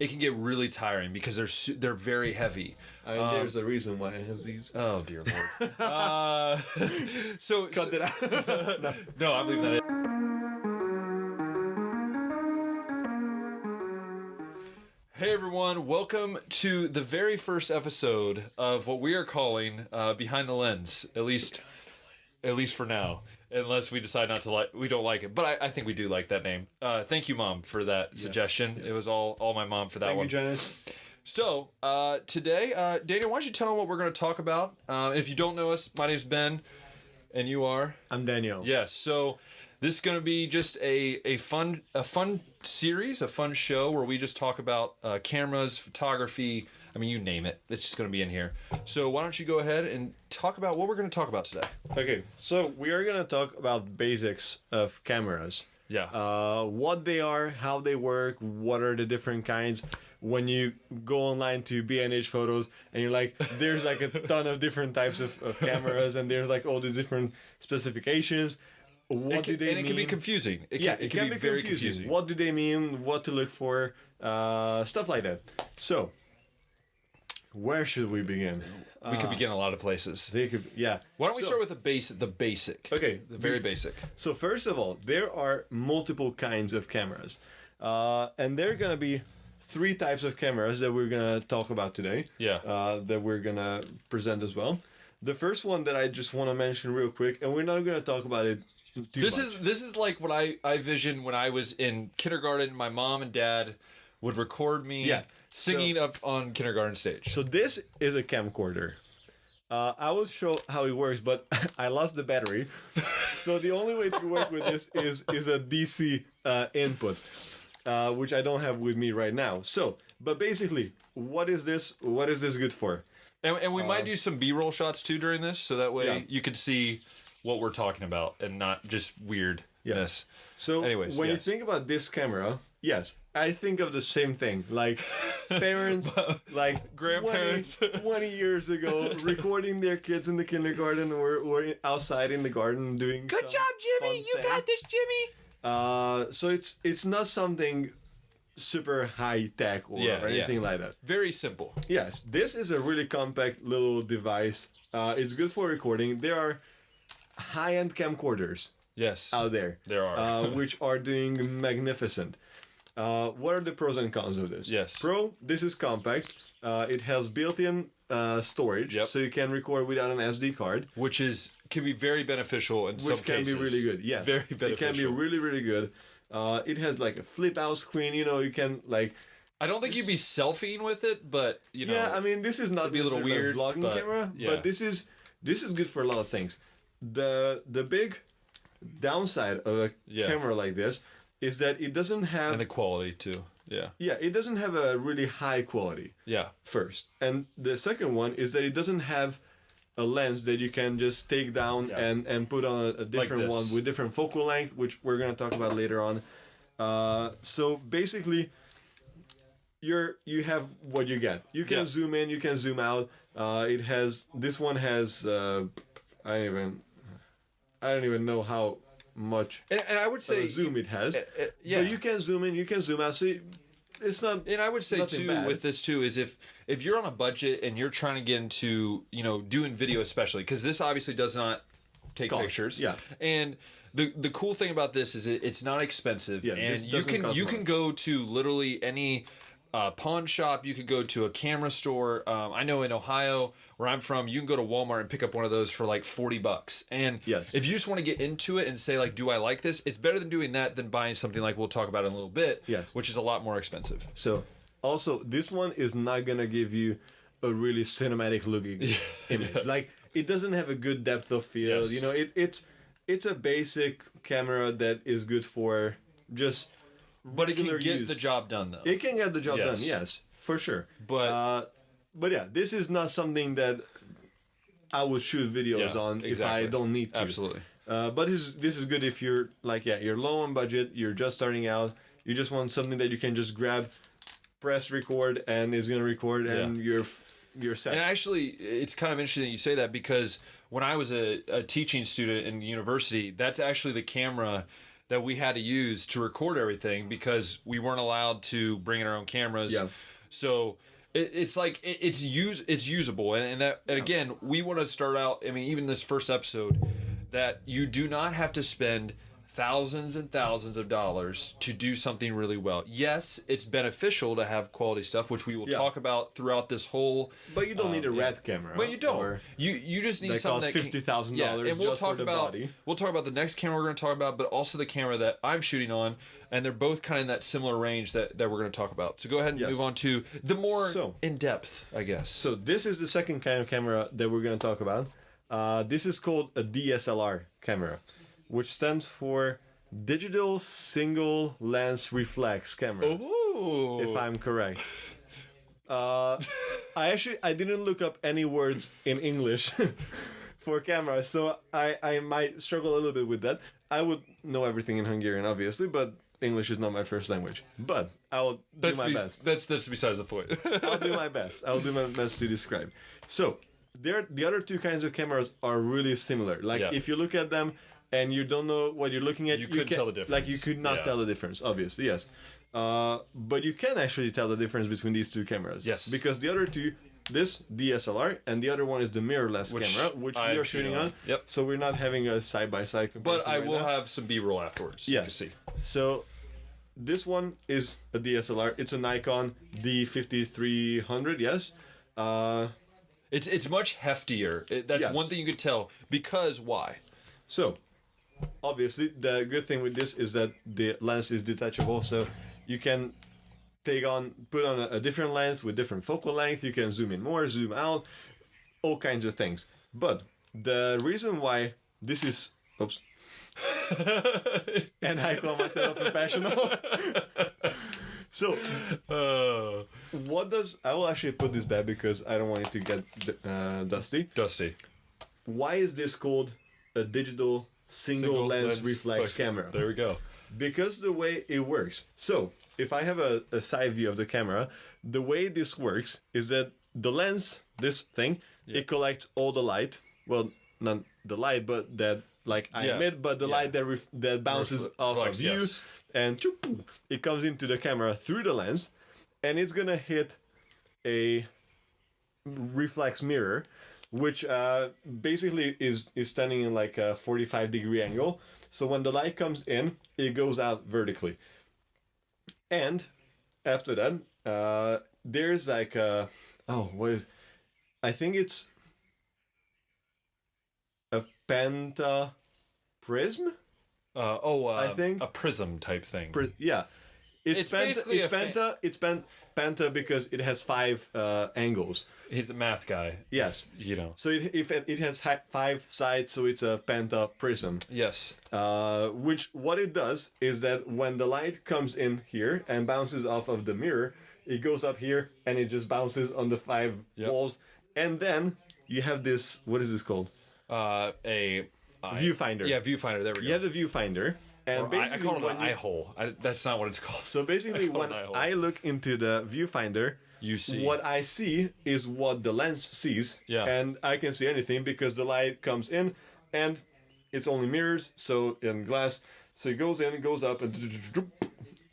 it can get really tiring because they're very heavy. There's a reason why I have these. Oh dear lord. So Cut it out. no, I'm leaving that in. Hey everyone, welcome to the very first episode of what we are calling Behind the Lens, at least for now, unless we decide not to we don't like it. But I think we do like that name. Thank you, Mom, for that suggestion. Yes. It was all my mom for that one. Thank you, Janice. So today, Daniel, why don't you tell them what we're going to talk about? If you don't know us, my name's Ben, and you are? I'm Daniel. Yes. So this is going to be just a fun series, a fun show where we just talk about cameras, photography. I mean, you name it. It's just going to be in here. So why don't you go ahead and talk about what we're going to talk about today? Okay, so we are going to talk about basics of cameras. Yeah. What they are, how they work, what are the different kinds. When you go online to B&H Photos and you're like, there's like a ton of different types of cameras and there's like all the different specifications. What do they mean? And it can be confusing. It can be very confusing. What do they mean? What to look for? Stuff like that. So, where should we begin? We could begin a lot of places. Yeah. Why don't we start with the basic? Okay. The very basic. So first of all, there are multiple kinds of cameras. And there are going to be 3 types of cameras that we're going to talk about today. Yeah. That we're going to present as well. The first one that I just want to mention real quick, and we're not going to talk about it This is like what I visioned when I was in kindergarten. My mom and dad would record me singing up on kindergarten stage. So this is a camcorder. I will show how it works, but I lost the battery. So the only way to work with this is a DC input, which I don't have with me right now. So, but basically, what is this? What is this good for? And we might do some B-roll shots too during this, so that way you can see what we're talking about and not just weirdness. Yeah. So anyways, when you think about this camera, yes, I think of the same thing. Like parents, like grandparents 20 years ago, recording their kids in the kindergarten or outside in the garden doing good job, Jimmy. You got this, Jimmy. So it's not something super high tech or anything like that. Very simple. Yes, this is a really compact little device. It's good for recording. There are high-end camcorders out there. There are. Which are doing magnificent. What are the pros and cons of this? Yes. Pro, this is compact. It has built-in storage, so you can record without an SD card. Which can be very beneficial in some cases. Which can be really good, yes. Very beneficial. It can be really, really good. It has like a flip-out screen, you can like... I don't think you'd be selfieing with it, but, Yeah, I mean, this is not be a little weird, a vlogging camera, but this is good for a lot of things. The big downside of a camera like this is that it doesn't have... And the quality, too. Yeah. Yeah, it doesn't have a really high quality. Yeah. First. And the second one is that it doesn't have a lens that you can just take down and put on a different one with different focal length, which we're going to talk about later on. So basically, you have what you get. You can zoom in, you can zoom out. This one has... I don't even know how much and I would say zoom it has. But you can zoom in, you can zoom out. So it's not. And I would say too bad with this too is if you're on a budget and you're trying to get into doing video especially, because this obviously does not take pictures. Yeah. And the cool thing about this is it's not expensive. Yeah. And you can go to literally any pawn shop. You could go to a camera store. I know in Ohio, where I'm from, you can go to Walmart and pick up one of those for like $40. And if you just want to get into it and say like, do I like this? It's better than doing that than buying something like we'll talk about in a little bit, which is a lot more expensive. So also this one is not going to give you a really cinematic looking image. Like it doesn't have a good depth of field. It's a basic camera that is good for just But it can get the job done, though. It can get the job done, yes, for sure. But yeah, this is not something that I would shoot videos on if I don't need to. Absolutely. But this is good if you're like, you're low on budget, you're just starting out, you just want something that you can just grab, press record, and it's gonna record, and you're set. And actually, it's kind of interesting that you say that because when I was a teaching student in university, that's actually the camera that we had to use to record everything because we weren't allowed to bring in our own cameras. Yeah. So it's like it's usable, and that, and again, we want to start out. I mean, even this first episode, that you do not have to spend thousands and thousands of dollars to do something really well. Yes, it's beneficial to have quality stuff, which we will talk about throughout this whole. But you don't need a red camera. But you don't. You just need that something costs $50,000 and we'll just talk for the about, body. We'll talk about the next camera we're going to talk about, but also the camera that I'm shooting on, and they're both kind of in that similar range that we're going to talk about. So go ahead and move on to the more in depth, I guess. So this is the second kind of camera that we're going to talk about. This is called a DSLR camera, which stands for Digital Single Lens Reflex Camera. Ooh. If I'm correct. I didn't look up any words in English for camera, so I might struggle a little bit with that. I would know everything in Hungarian, obviously, but English is not my first language. But I will do my best. That's besides the point. I'll do my best. I'll do my best to describe. So the other two kinds of cameras are really similar. Like if you look at them and you don't know what you're looking at, you couldn't tell the difference. Like you could not tell the difference, obviously, yes. But you can actually tell the difference between these two cameras. Yes. Because the other two, this DSLR, and the other one is the mirrorless camera, which we are shooting on. Yep. So we're not having a side-by-side comparison. But I will have some B-roll afterwards. Yeah. You can see. So this one is a DSLR. It's a Nikon D5300, yes. It's much heftier. That's one thing you could tell. Because why? So, obviously, the good thing with this is that the lens is detachable, so you can put on a different lens with different focal length. You can zoom in more, zoom out, all kinds of things. But the reason why this is, and I call myself a professional. So, I will actually put this back because I don't want it to get dusty. Why is this called a digital single lens reflex camera? There we go. Because the way it works. So, if I have a side view of the camera, the way this works is that the lens, this thing, it collects all the light. Well, not the light, but that I emit, but the light that bounces off of you, and it comes into the camera through the lens, and it's gonna hit a reflex mirror, which basically is standing in like a 45-degree angle. So when the light comes in, it goes out vertically. And after that, there's like a, I think it's a pentaprism? I think a prism type thing. It's penta because it has 5 angles. He's a math guy. Yes. You know. So it has 5 sides, so it's a pentaprism. Yes. Which what it does is that when the light comes in here and bounces off of the mirror, it goes up here and it just bounces on the 5 walls, and then you have this. What is this called? A viewfinder. Yeah, viewfinder. There we go. You have the viewfinder. And basically, I call it an eye hole. That's not what it's called. So basically, when I look into the viewfinder, you see what I see is what the lens sees. Yeah. And I can see anything because the light comes in, and it's only mirrors, so in glass. So it goes in, it goes up,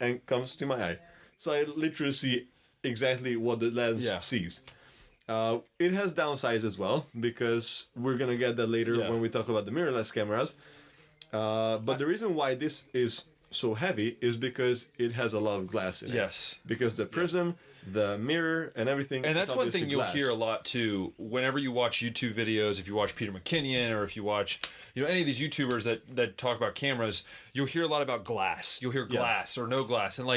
and comes to my eye. So I literally see exactly what the lens sees. It has downsides as well, because we're gonna get that later when we talk about the mirrorless cameras. But the reason why this is so heavy is because it has a lot of glass in it. Yes. Because the prism, the mirror, and everything. And that's one thing you'll hear a lot too. Whenever you watch YouTube videos, if you watch Peter McKinnon or if you watch, any of these YouTubers that talk about cameras, you'll hear a lot about glass. You'll hear glass or no glass, and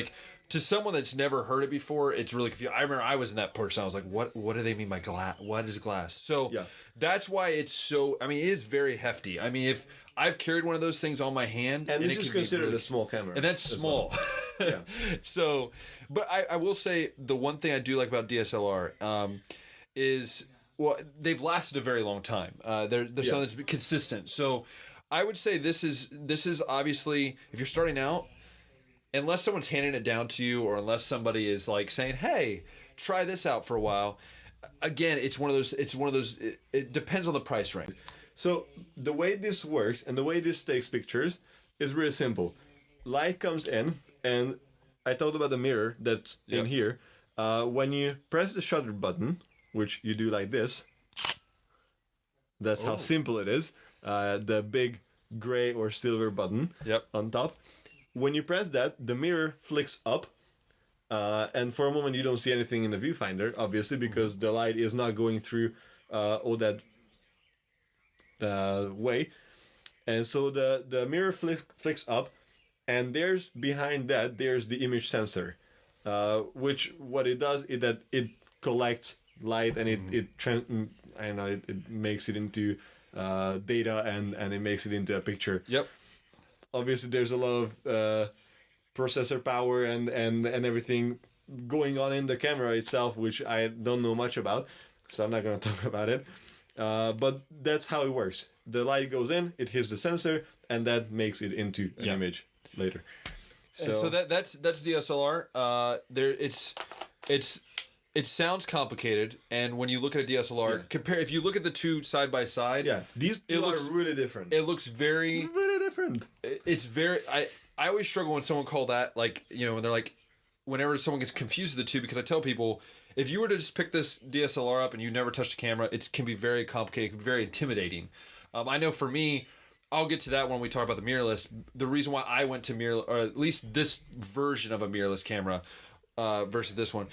to someone that's never heard it before, it's really confusing. I remember I was in that person. I was like, what do they mean by glass? What is glass? So that's why it's so, it is very hefty. If I've carried one of those things on my hand. And this is considered a small camera. And that's small. Well. So, but I will say the one thing I do like about DSLR is, they've lasted a very long time. They're something that's consistent. So I would say this is obviously, if you're starting out, unless someone's handing it down to you, or unless somebody is saying, hey, try this out for a while. Again, it's one of those, it depends on the price range. So the way this works and the way this takes pictures is really simple. light comes in, and I talked about the mirror that's in here. When you press the shutter button, which you do like this, that's how simple it is. The big gray or silver button on top. When you press that, the mirror flicks up. And for a moment, you don't see anything in the viewfinder, obviously, because the light is not going through all that way. And so the mirror flicks up, and there's behind that, there's the image sensor, which what it does is that it collects light and it makes it into data and it makes it into a picture. Yep. Obviously, there's a lot of processor power and everything going on in the camera itself, which I don't know much about, so I'm not going to talk about it. But that's how it works. The light goes in, it hits the sensor, and that makes it into an image later. So that's DSLR. It sounds complicated, and when you look at a DSLR, if you look at the two side by side, these two are really different. It looks really different. It's very. I always struggle when someone call that, like, you know, when they're like, whenever someone gets confused with the two, because I tell people, if you were to just pick this DSLR up and you never touched a camera, it can be very complicated, it can be very intimidating. I know for me, I'll get to that when we talk about the mirrorless. The reason why I went to mirrorless, or at least this version of a mirrorless camera versus this one.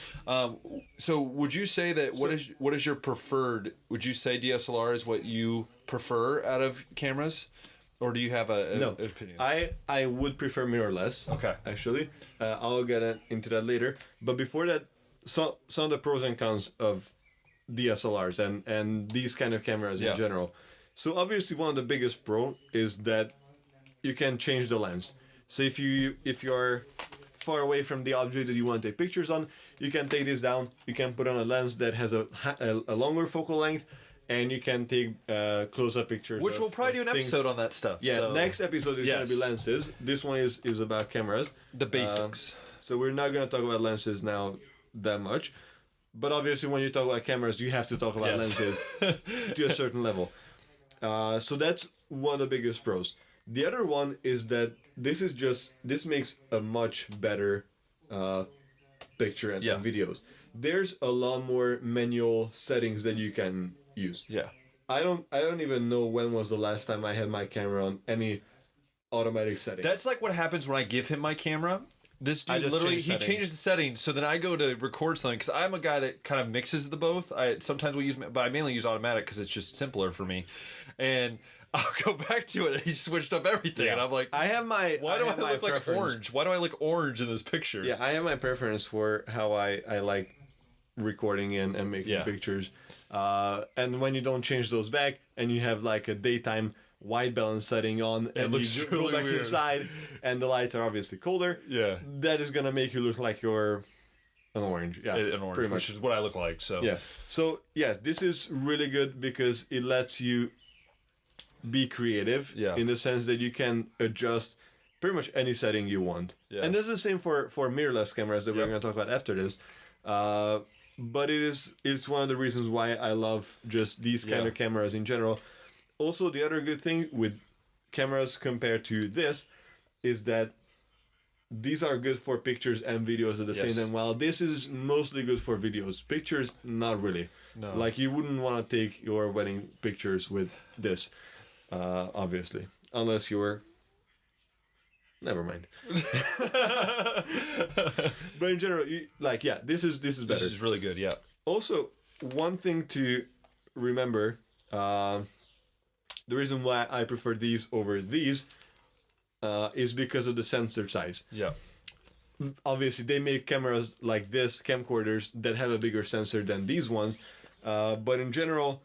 So would you say that, what is your preferred, would you say DSLR is what you prefer out of cameras? Or do you have an opinion? I would prefer mirrorless. Okay. Actually, I'll get into that later. But before that, some of the pros and cons of DSLRs and these kind of cameras in general. So obviously, one of the biggest pro is that you can change the lens. So if you're far away from the object that you want to take pictures on, you can take this down. You can put on a lens that has a longer focal length. And you can take close-up pictures. Which we'll probably do an episode on that stuff. Yeah, so. Next episode is going to be lenses. This one is about cameras. The basics. So we're not going to talk about lenses now that much. But obviously when you talk about cameras, you have to talk about lenses to a certain level. So that's one of the biggest pros. The other one is that this makes a much better picture and videos. There's a lot more manual settings that you can use. Yeah. I don't even know when was the last time I had my camera on any automatic setting. That's like what happens when I give him my camera. This dude literally changes the settings, so then I go to record something, because I'm a guy that kind of mixes the both. Sometimes we use, but I mainly use automatic because it's just simpler for me. And I'll go back to it, and he switched up everything, and I'm like, why do I look like orange? Why do I look orange in this picture? Yeah, I have my preference for how I like recording and making pictures. And when you don't change those back, and you have like a daytime white balance setting on, and you go back inside, and the lights are obviously colder, that is gonna make you look like you're an orange. An orange, pretty much, which is what I look like. So this is really good because it lets you be creative in the sense that you can adjust pretty much any setting you want. And this is the same for mirrorless cameras that we're going to talk about after this. But it's one of the reasons why I love just these kind of cameras in general. Also, the other good thing with cameras compared to this is that these are good for pictures and videos at the same time. While this is mostly good for videos, pictures not really. No. Like you wouldn't want to take your wedding pictures with this, obviously, unless you were. Never mind. But in general, this is better. This is really good. Yeah. Also, one thing to remember. The reason why I prefer these over these is because of the sensor size. Yeah. Obviously, they make cameras like this, camcorders, that have a bigger sensor than these ones. But in general,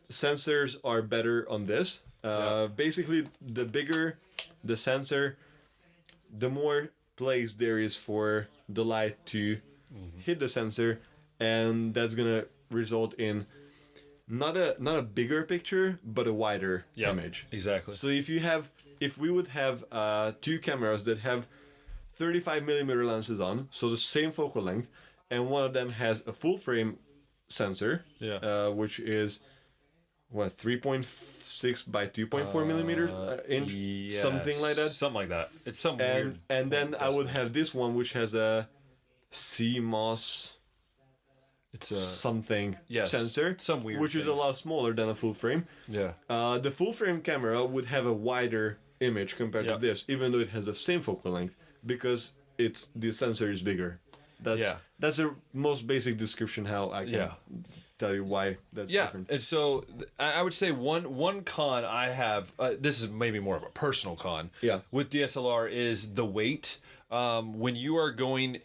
sensors are better on this. Basically, the bigger the sensor, the more place there is for the light to hit the sensor, and that's going to result in not a bigger picture, but a wider image. Exactly. So if we would have two cameras that have 35mm lenses on, so the same focal length, and one of them has a full frame sensor, which is what 3.6 by 2.4 millimeter inch, something like that. Something like that. It's some weird. And then I would have this one, which has a CMOS. It's a something sensor, some weird which is a lot smaller than a full frame. Yeah. The full frame camera would have a wider image compared to this, even though it has the same focal length, because the sensor is bigger. That's the most basic description how I can tell you why that's different. And so I would say one con I have, this is maybe more of a personal con with DSLR, is the weight. When you are going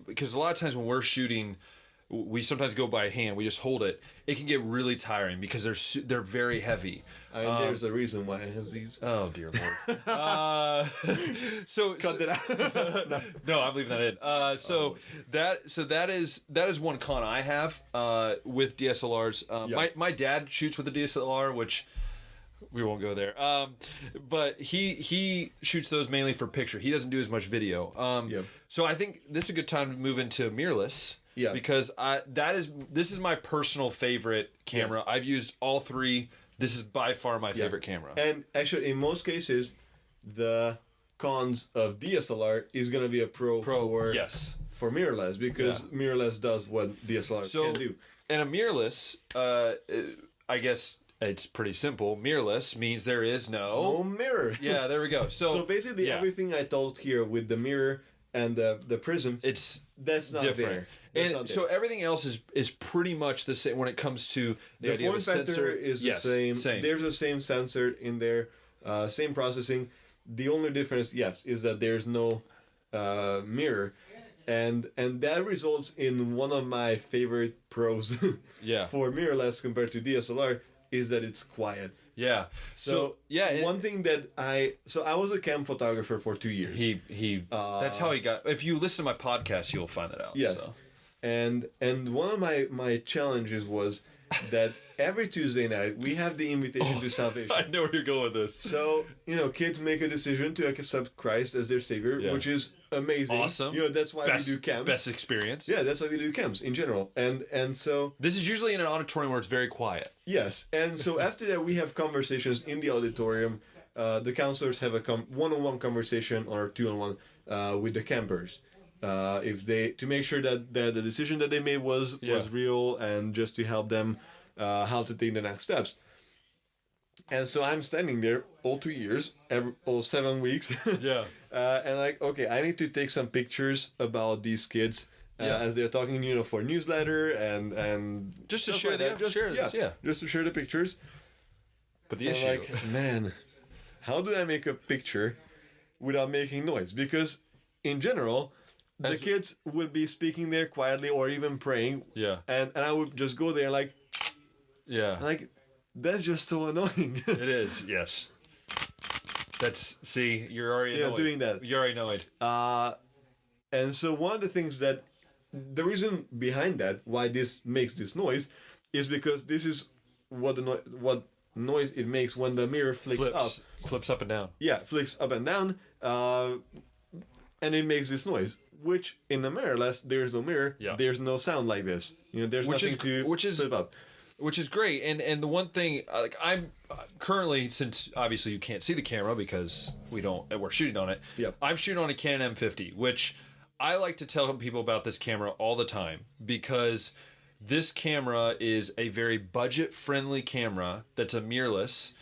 because a lot of times when we're shooting, we sometimes go by hand. We just hold it. It can get really tiring because they're very heavy. There's a reason why I have these. Oh dear Lord. So cut that out. No, I'm leaving that in. That is one con I have with DSLRs. My dad shoots with a DSLR, which we won't go there. But he shoots those mainly for picture. He doesn't do as much video. So I think this is a good time to move into mirrorless. Yeah. Because this is my personal favorite camera. Yes. I've used all three. This is by far my favorite camera. And actually, in most cases, the cons of DSLR is going to be a pro for mirrorless, because mirrorless does what DSLR can do. And a mirrorless, I guess it's pretty simple. Mirrorless means there is no mirror. Yeah, there we go. So basically, everything I told here with the mirror and the prism, that's not different. So everything else is pretty much the same when it comes to the form factor is the same. There's the same sensor in there, same processing. The only difference, is that there's no mirror, and that results in one of my favorite pros for mirrorless compared to DSLR is that it's quiet. Yeah. So one thing that I was a cam photographer for 2 years. He that's how he got. If you listen to my podcast, you'll find that out. Yes. So. And one of my challenges was that every Tuesday night we have the invitation to salvation. I know where you're going with this. So kids make a decision to accept Christ as their savior, which is amazing. Awesome. That's why we do camps. Best experience. Yeah, that's why we do camps in general. And so this is usually in an auditorium where it's very quiet. Yes, and so after that we have conversations in the auditorium. The counselors have a one-on-one conversation or two-on-one with the campers. To make sure that the decision that they made was real, and just to help them how to take the next steps. And so I'm standing there all 2 years, all 7 weeks. And okay, I need to take some pictures about these kids as they're talking, for newsletter and just to share just to share the pictures. But the issue, man, how do I make a picture without making noise? Because in general, the kids would be speaking there quietly or even praying. Yeah. And I would just go there that's just so annoying. It is, yes. You're already annoyed. Doing that. You're already annoyed. And so one of the things the reason behind that, why this makes this noise, is because this is what noise it makes when the mirror flips up and down. Yeah, flicks up and down, and it makes this noise. Which in the mirrorless, there's no mirror. Yeah. There's no sound like this. There's nothing to flip up. Which is great. And the one thing, I'm currently, since obviously you can't see the camera because we're shooting on it. Yep. I'm shooting on a Canon M50, which I like to tell people about this camera all the time, because this camera is a very budget-friendly camera that's a mirrorless.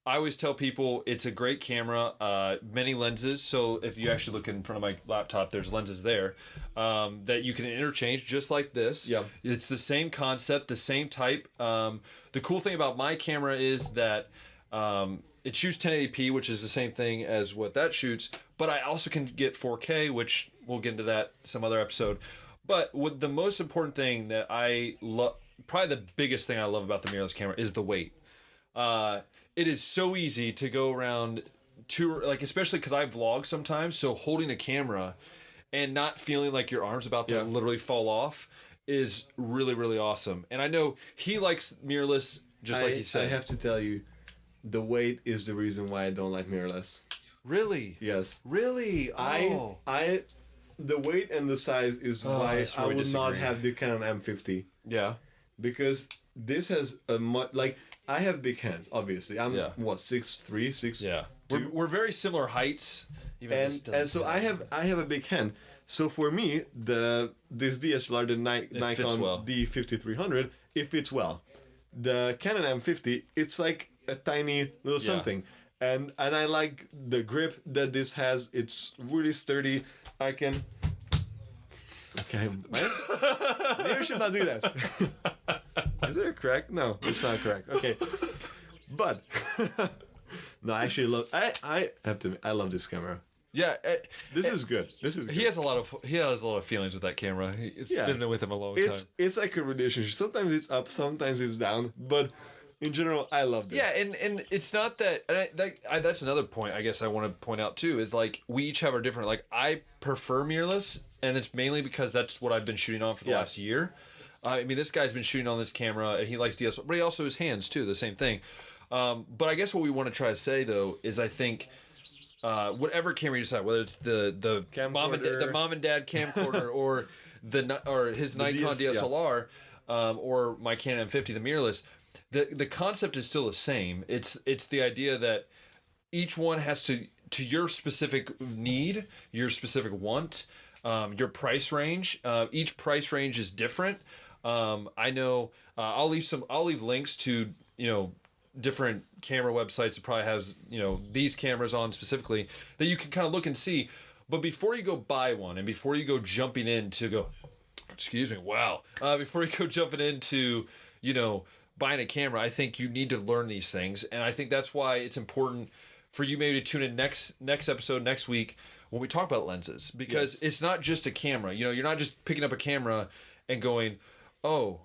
I always tell people it's a great camera, many lenses. So if you actually look in front of my laptop, there's lenses there that you can interchange just like this. Yeah. It's the same concept, the same type. The cool thing about my camera is that it shoots 1080p, which is the same thing as what that shoots. But I also can get 4K, which we'll get into that some other episode. But the most important thing that I love, probably the biggest thing I love about the mirrorless camera, is the weight. It is so easy to go around especially because I vlog sometimes, so holding a camera and not feeling like your arm's about to literally fall off is really, really awesome. And I know he likes mirrorless, like you said. I have to tell you, the weight is the reason why I don't like mirrorless. Really? Yes. Really? Oh. The weight and the size is why I would not have the Canon M50. Yeah. because this has a much like I have big hands. Obviously, I'm what 6'3", 6'. Yeah, we're very similar heights. And so I have a big hand. So for me, this DSLR, the Nikon D5300, it fits well. The Canon M50, it's like a tiny little something. And I like the grip that this has. It's really sturdy. I can... Okay, maybe I should not do that. Is there a crack? No, it's not a crack. Okay. But... no, I actually love... I have to... I love this camera. Yeah, this is good. This is good. He has a lot of feelings with that camera. It's been with him a long time. It's like a relationship. Sometimes it's up, sometimes it's down, but in general, I love this. Yeah, and it's not that. And that's another point I guess I want to point out too is like we each have our different. Like I prefer mirrorless, and it's mainly because that's what I've been shooting on for the last year. I mean, this guy's been shooting on this camera, and he likes DSLR, but he also has hands too. The same thing. But I guess what we want to try to say though is I think. Whatever camera you decide, whether it's the mom and dad camcorder or his Nikon DSLR or my Canon M50, the mirrorless, the concept is still the same. It's the idea that each one has to your specific need, your specific want, your price range. Each price range is different. I know I'll leave links to different camera websites that probably has these cameras on specifically that you can kind of look and see. But before you go buy one and before you go jumping in to go, before you go jumping into buying a camera, I think you need to learn these things, and I think that's why it's important for you maybe to tune in next episode next week when we talk about lenses, because it's not just a camera. You're not just picking up a camera and going, what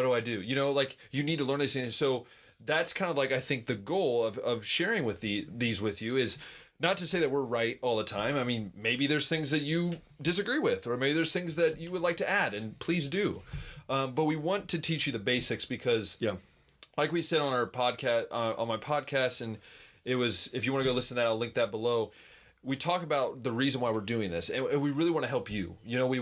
do I do? Like you need to learn these things. So that's kind of like I think the goal of sharing with these with you is not to say that we're right all the time. I mean, maybe there's things that you disagree with, or maybe there's things that you would like to add, and please do. But we want to teach you the basics because, like we said on our podcast, on my podcast, and it was, if you want to go listen to that, I'll link that below. We talk about the reason why we're doing this, and we really want to help you. We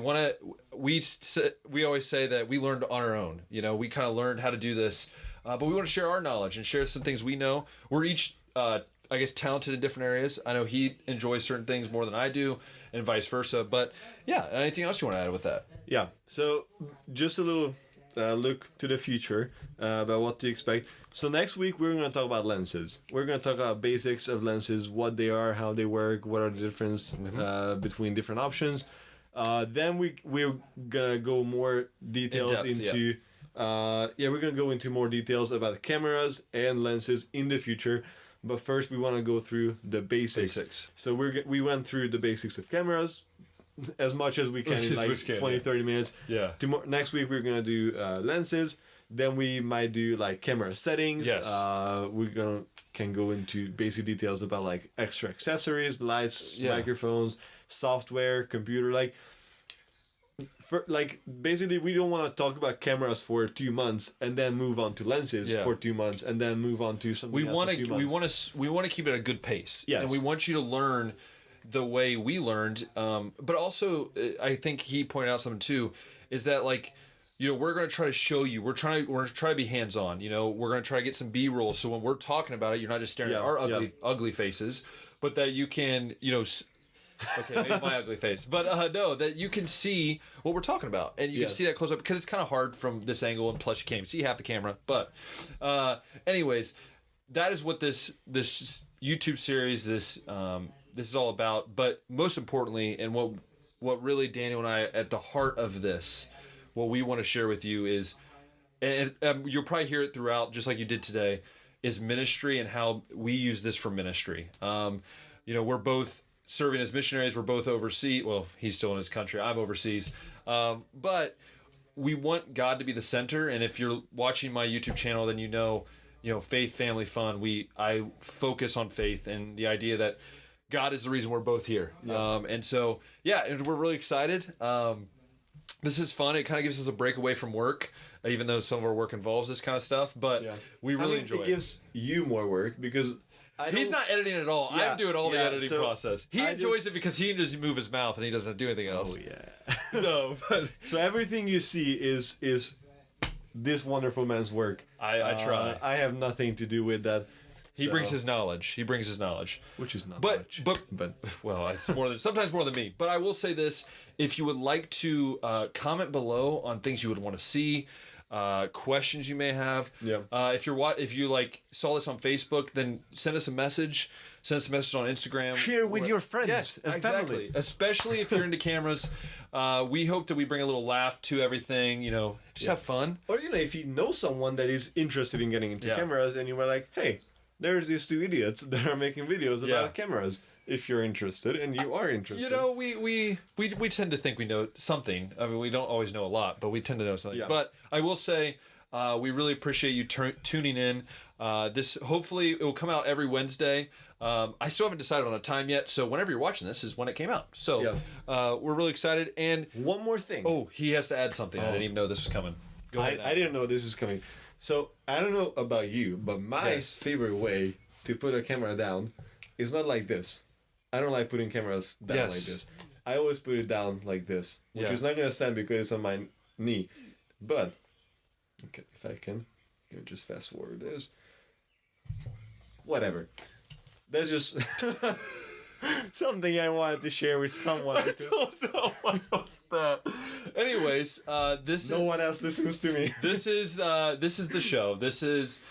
always say that we learned on our own. We kind of learned how to do this, but we want to share our knowledge and share some things we know. We're each, I guess, talented in different areas. I know he enjoys certain things more than I do, and vice versa. But yeah, anything else you want to add with that? Yeah. So just a little look to the future about what to expect. So next week we're going to talk about lenses. We're going to talk about basics of lenses, what they are, how they work, what are the difference between different options. Then we're going to go more details into we're going to go into more details about cameras and lenses in the future. But first we want to go through the basics. So we went through the basics of cameras as much as we can in like 20-30 minutes. Yeah. Next week we're going to do lenses. Then we might do like camera settings. Yes. Can go into basic details about like extra accessories, lights, microphones, software, computer. Basically we don't want to talk about cameras for 2 months and then move on to lenses for 2 months and then move on to something else for 2 months. We want to keep it at a good pace. Yes. And we want you to learn the way we learned. But also I think he pointed out something too, is that like, we're going to try to show you. We're trying to be hands-on. We're going to try to get some B-roll. So when we're talking about it, you're not just staring at our ugly faces, but that you can, okay, maybe my ugly face, but no, that you can see what we're talking about, and you can see that close up because it's kind of hard from this angle, and plus you can't even see half the camera. But, anyways, that is what this YouTube series this is all about. But most importantly, and what really Daniel and I at the heart of this. What we want to share with you is, and you'll probably hear it throughout, just like you did today, is ministry and how we use this for ministry. We're both serving as missionaries. We're both overseas. Well, he's still in his country. I'm overseas. But we want God to be the center. And if you're watching my YouTube channel, then Faith, Family, Fun. I focus on faith and the idea that God is the reason we're both here. Yeah. And we're really excited. This is fun. It kind of gives us a break away from work, even though some of our work involves this kind of stuff. But we really enjoy it. It gives you more work because he's not editing at all. I'm doing all the editing process. He enjoys it because he can just move his mouth and he doesn't do anything else. Oh yeah. No, but so everything you see is this wonderful man's work. I try. I have nothing to do with that. He brings his knowledge. Which is not much. But well, it's sometimes more than me. But I will say this: if you would like to comment below on things you would want to see, questions you may have. Yeah. If you like saw this on Facebook, then send us a message. Send us a message on Instagram. Share with your friends and family. Especially if you're into cameras. We hope that we bring a little laugh to everything. Just have fun. Or if you know someone that is interested in getting into cameras, and you were like, hey, there's these two idiots that are making videos about cameras. If you're interested, and you are interested, we tend to think we know something. I mean, we don't always know a lot, but we tend to know something. Yeah. But I will say, we really appreciate you tuning in. This hopefully it will come out every Wednesday. I still haven't decided on a time yet, so whenever you're watching this is when it came out. So we're really excited. And one more thing. Oh, he has to add something. I didn't even know this was coming. Go ahead. I didn't know this was coming. So I don't know about you, but my favorite way to put a camera down is not like this. I don't like putting cameras down like this. I always put it down like this, which is not going to stand because it's on my knee. But okay, if I can just fast forward this. Whatever. That's just something I wanted to share with someone. I don't know what was that. Anyways, no one else listens to me. This is the show. This is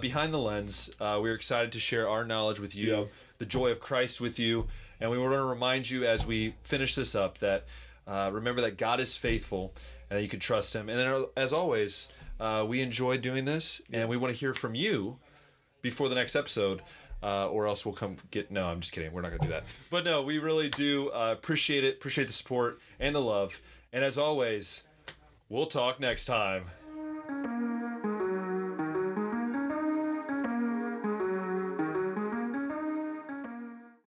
Behind the Lens. We're excited to share our knowledge with you, the joy of Christ with you, and we want to remind you as we finish this up that remember that God is faithful and that you can trust Him. And then, as always, we enjoy doing this, and we want to hear from you before the next episode. Or else we'll come get... No, I'm just kidding. We're not going to do that. But no, we really do appreciate it. Appreciate the support and the love. And as always, we'll talk next time.